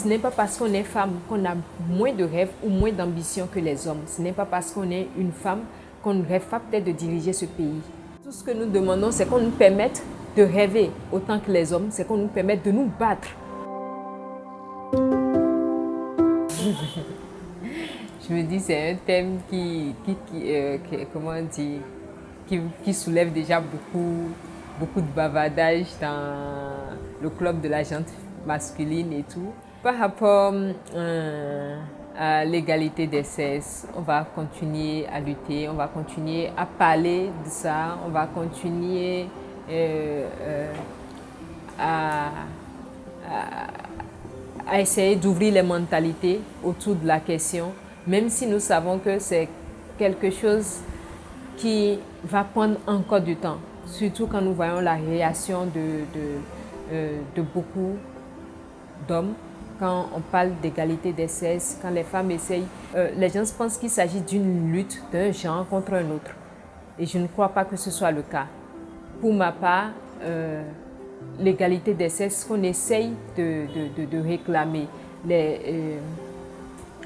ce n'est pas parce qu'on est femme qu'on a moins de rêves ou moins d'ambition que les hommes. Ce n'est pas parce qu'on est une femme qu'on ne rêve pas peut-être de diriger ce pays. Tout ce que nous demandons, c'est qu'on nous permette de rêver autant que les hommes, c'est qu'on nous permette de nous battre. Je me dis, c'est un thème qui soulève déjà beaucoup de bavardage dans le club de la gente masculine et tout. Par rapport à l'égalité des sexes, on va continuer à lutter, on va continuer à parler de ça, on va continuer à essayer d'ouvrir les mentalités autour de la question, même si nous savons que c'est quelque chose qui va prendre encore du temps, surtout quand nous voyons la réaction de beaucoup d'hommes quand on parle d'égalité des sexes, quand les femmes essayent. Les gens pensent qu'il s'agit d'une lutte d'un genre contre un autre. Et je ne crois pas que ce soit le cas. Pour ma part, l'égalité des sexes qu'on essaye de réclamer,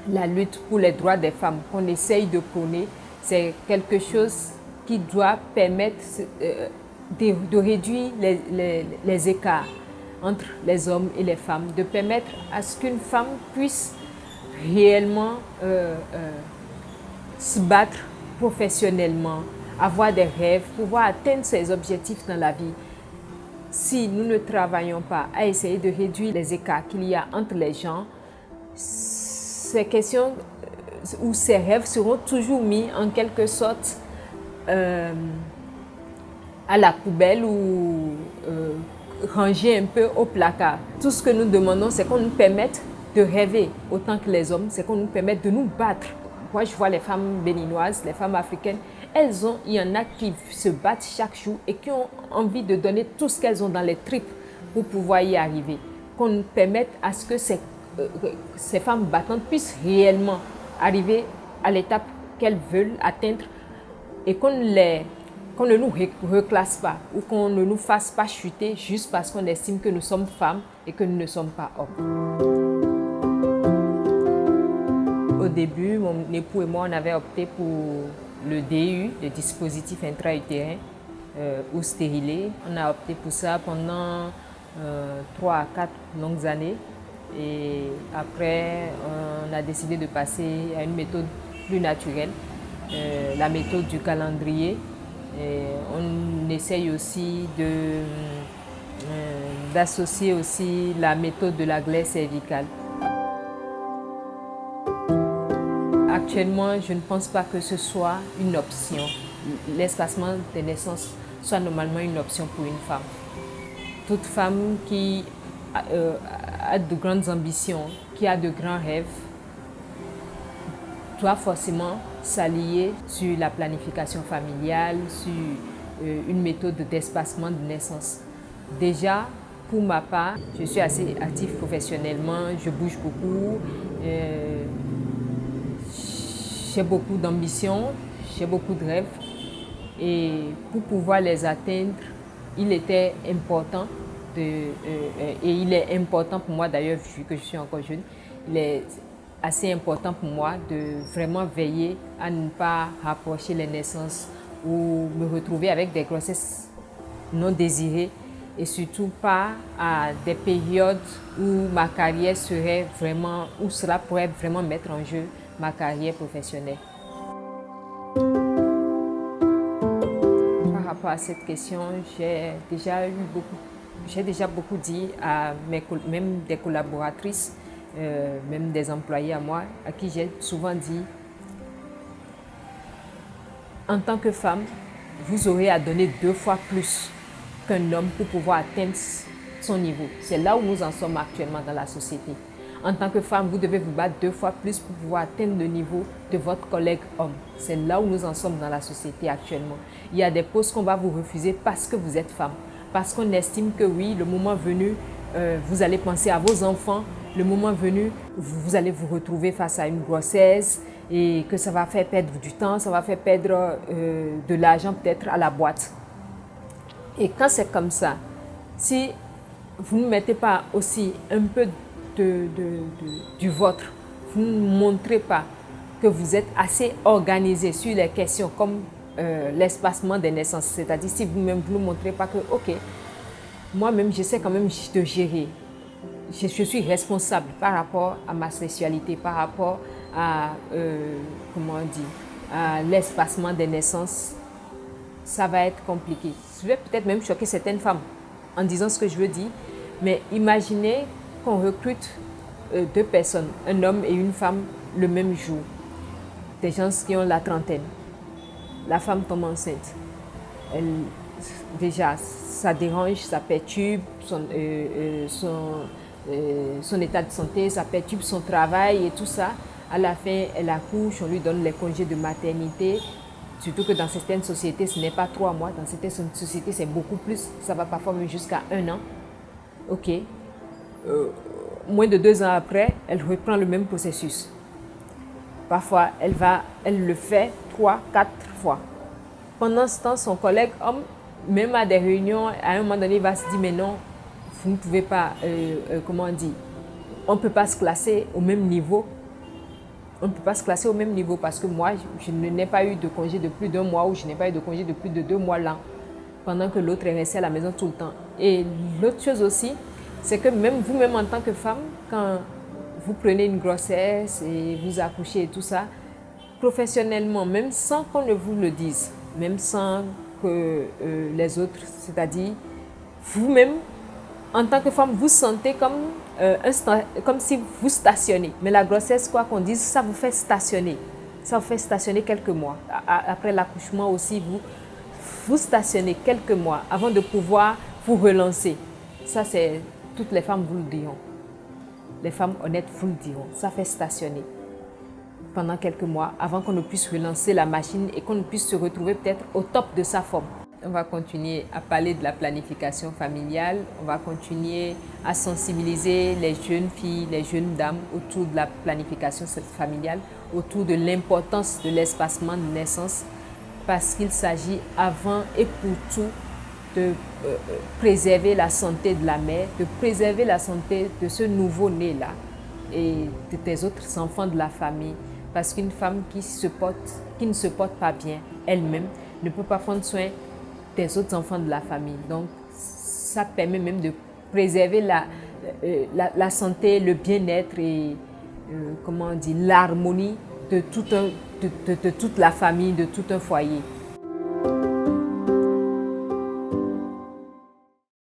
la lutte pour les droits des femmes qu'on essaye de prôner, c'est quelque chose qui doit permettre de réduire les écarts entre les hommes et les femmes, de permettre à ce qu'une femme puisse réellement se battre professionnellement, avoir des rêves, pouvoir atteindre ses objectifs dans la vie. Si nous ne travaillons pas à essayer de réduire les écarts qu'il y a entre les gens, ces questions ou ces rêves seront toujours mis en quelque sorte à la poubelle ou rangés un peu au placard. Tout ce que nous demandons, c'est qu'on nous permette de rêver autant que les hommes, c'est qu'on nous permette de nous battre. Moi, je vois les femmes béninoises, les femmes africaines, il y en a qui se battent chaque jour et qui ont envie de donner tout ce qu'elles ont dans les tripes pour pouvoir y arriver. Qu'on nous permette à ce que ces femmes battantes puissent réellement arriver à l'étape qu'elles veulent atteindre et qu'on ne nous reclasse pas ou qu'on ne nous fasse pas chuter juste parce qu'on estime que nous sommes femmes et que nous ne sommes pas hommes. Au début, mon époux et moi, on avait opté pour le DU, le dispositif intra-utérin ou stérilé. On a opté pour ça pendant 3 à 4 longues années. Et après, on a décidé de passer à une méthode plus naturelle, la méthode du calendrier. Et on essaye aussi d'associer aussi la méthode de la glaire cervicale. Actuellement, je ne pense pas que ce soit une option. L'espacement des naissances soit normalement une option pour une femme. Toute femme qui a de grandes ambitions, qui a de grands rêves, doit forcément s'allier sur la planification familiale, sur une méthode d'espacement de naissance. Déjà, pour ma part, je suis assez active professionnellement, je bouge beaucoup, j'ai beaucoup d'ambitions, j'ai beaucoup de rêves. Et pour pouvoir les atteindre, il était important et il est important pour moi d'ailleurs, vu que je suis encore jeune, il est assez important pour moi de vraiment veiller à ne pas rapprocher les naissances ou me retrouver avec des grossesses non désirées et surtout pas à des périodes où ma carrière serait vraiment, où cela pourrait vraiment mettre en jeu ma carrière professionnelle. Par rapport à cette question, j'ai déjà beaucoup dit à même des collaboratrices, même des employés à moi, à qui j'ai souvent dit, en tant que femme, vous aurez à donner 2 fois plus qu'un homme pour pouvoir atteindre son niveau. C'est là où nous en sommes actuellement dans la société. En tant que femme, vous devez vous battre 2 fois plus pour pouvoir atteindre le niveau de votre collègue homme. C'est là où nous en sommes dans la société actuellement. Il y a des postes qu'on va vous refuser parce que vous êtes femme. Parce qu'on estime que oui, le moment venu, vous allez penser à vos enfants. Le moment venu, vous allez vous retrouver face à une grossesse et que ça va faire perdre du temps, ça va faire perdre de l'argent peut-être à la boîte. Et quand c'est comme ça, si vous ne mettez pas aussi un peu du vôtre. Vous ne montrez pas que vous êtes assez organisé sur les questions comme l'espacement des naissances. C'est-à-dire si vous-même vous ne montrez pas que, ok, moi-même je sais quand même de gérer. Je suis responsable par rapport à ma sexualité, par rapport à, comment on dit, à l'espacement des naissances, ça va être compliqué. Je vais peut-être même choquer certaines femmes en disant ce que je veux dire, mais imaginez qu'on recrute deux personnes, un homme et une femme, le même jour. Des gens qui ont la trentaine. La femme tombe enceinte. Déjà, ça dérange, ça perturbe son état de santé, ça perturbe son travail et tout ça. À la fin, elle accouche, on lui donne les congés de maternité. Surtout que dans certaines sociétés, ce n'est pas 3 mois. Dans certaines sociétés, c'est beaucoup plus. Ça va parfois même jusqu'à 1 an. Ok. Moins de 2 ans après, elle reprend le même processus. Parfois, elle le fait 3, 4 fois. Pendant ce temps, son collègue homme, même à des réunions, à un moment donné, il va se dire, mais non, vous ne pouvez pas, comment on dit, on ne peut pas se classer au même niveau. On ne peut pas se classer au même niveau parce que moi, je n'ai pas eu de congé de plus d'1 mois ou je n'ai pas eu de congé de plus de 2 mois là, pendant que l'autre est resté à la maison tout le temps. Et l'autre chose aussi, c'est que même vous-même en tant que femme, quand vous prenez une grossesse et vous accouchez et tout ça, professionnellement, même sans qu'on ne vous le dise, même sans que les autres, c'est-à-dire vous-même, en tant que femme, vous sentez comme si vous stationnez. Mais la grossesse, quoi qu'on dise, ça vous fait stationner. Ça vous fait stationner quelques mois. Après l'accouchement aussi, vous stationnez quelques mois avant de pouvoir vous relancer. Ça, c'est toutes les femmes vous le diront. Les femmes honnêtes vous le diront. Ça fait stationner pendant quelques mois avant qu'on ne puisse relancer la machine et qu'on ne puisse se retrouver peut-être au top de sa forme. On va continuer à parler de la planification familiale. On va continuer à sensibiliser les jeunes filles, les jeunes dames autour de la planification familiale, autour de l'importance de l'espacement de naissance, parce qu'il s'agit avant et pour tout de préserver la santé de la mère, de préserver la santé de ce nouveau-né-là et de tes autres enfants de la famille. Parce qu'une femme qui ne se porte pas bien elle-même ne peut pas prendre soin des autres enfants de la famille. Donc, ça permet même de préserver la santé, le bien-être et comment on dit, l'harmonie de toute la famille, de tout un foyer.